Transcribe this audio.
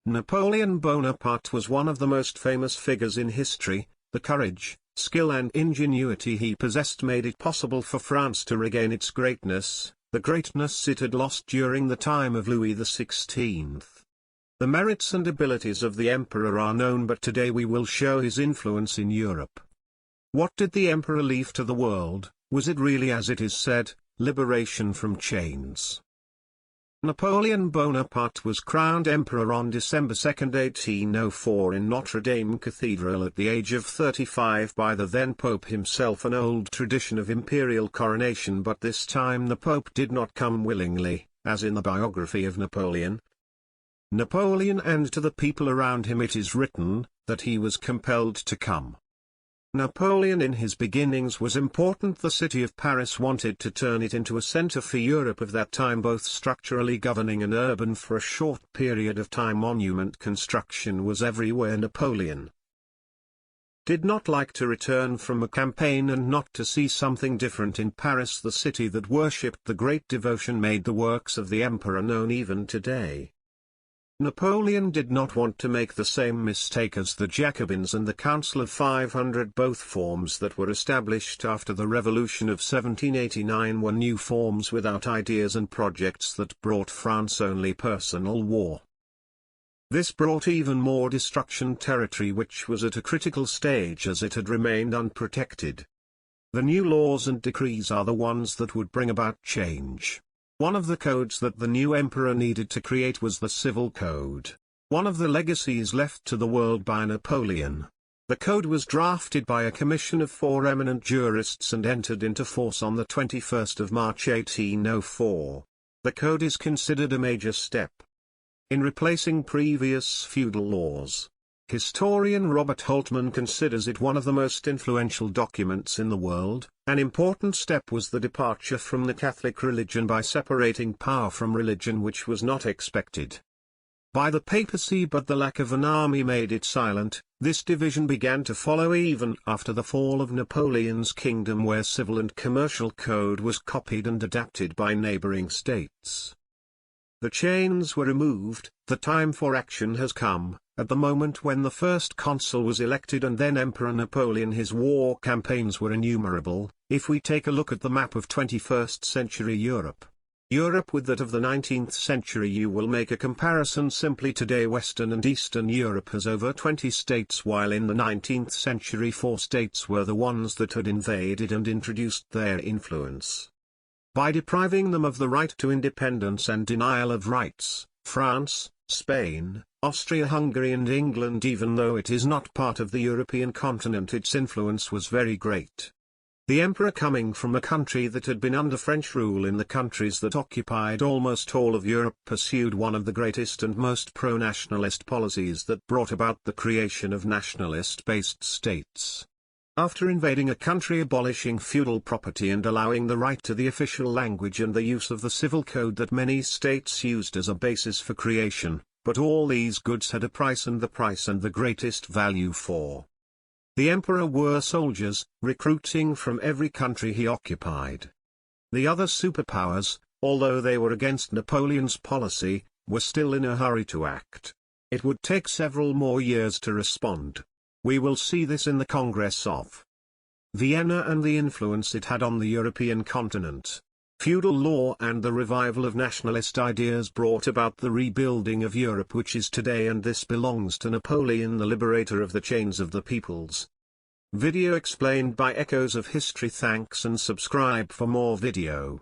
Napoleon Bonaparte was one of the most famous figures in history. The courage, skill and ingenuity he possessed made it possible for France to regain its greatness, the greatness it had lost during the time of Louis XVI. The merits and abilities of the emperor are known, but today we will show his influence in Europe. What did the emperor leave to the world? Was it really, as it is said, liberation from chains? Napoleon Bonaparte was crowned emperor on December 2, 1804 in Notre Dame Cathedral at the age of 35 by the then Pope himself, an old tradition of imperial coronation, but this time the Pope did not come willingly, as in the biography of Napoleon. And to the people around him it is written, that he was compelled to come. Napoleon in his beginnings was important. The city of Paris wanted to turn it into a center for Europe of that time, both structurally governing and urban. For a short period of time monument construction was everywhere. Napoleon did not like to return from a campaign and not to see something different in Paris. The city that worshipped the great devotion made the works of the emperor known even today. Napoleon did not want to make the same mistake as the Jacobins and the Council of 500. Both forms that were established after the Revolution of 1789 were new forms without ideas and projects that brought France only personal war. This brought even more destruction, territory which was at a critical stage as it had remained unprotected. The new laws and decrees are the ones that would bring about change. One of the codes that the new emperor needed to create was the Civil Code, one of the legacies left to the world by Napoleon. The code was drafted by a commission of 4 eminent jurists and entered into force on the 21st of March 1804. The code is considered a major step in replacing previous feudal laws. Historian Robert Holtman considers it one of the most influential documents in the world. An important step was the departure from the Catholic religion by separating power from religion, which was not expected by the papacy, but the lack of an army made it silent. This division began to follow even after the fall of Napoleon's kingdom, where civil and commercial code was copied and adapted by neighboring states. The chains were removed. The time for action has come. At the moment when the first consul was elected and then Emperor Napoleon, his war campaigns were innumerable. If we take a look at the map of 21st century Europe with that of the 19th century, you will make a comparison simply. Today Western and Eastern Europe has over 20 states, while in the 19th century 4 states were the ones that had invaded and introduced their influence. By depriving them of the right to independence and denial of rights, France, Spain, Austria-Hungary and England, even though it is not part of the European continent, its influence was very great. The emperor, coming from a country that had been under French rule in the countries that occupied almost all of Europe, pursued one of the greatest and most pro-nationalist policies that brought about the creation of nationalist-based states. After invading a country, abolishing feudal property and allowing the right to the official language and the use of the civil code that many states used as a basis for creation, but all these goods had a price, and the price and the greatest value for the emperor were soldiers, recruiting from every country he occupied. The other superpowers, although they were against Napoleon's policy, were still in a hurry to act. It would take several more years to respond. We will see this in the Congress of Vienna and the influence it had on the European continent. Feudal law and the revival of nationalist ideas brought about the rebuilding of Europe which is today, and this belongs to Napoleon, the liberator of the chains of the peoples. Video explained by Echoes of History. Thanks and subscribe for more video.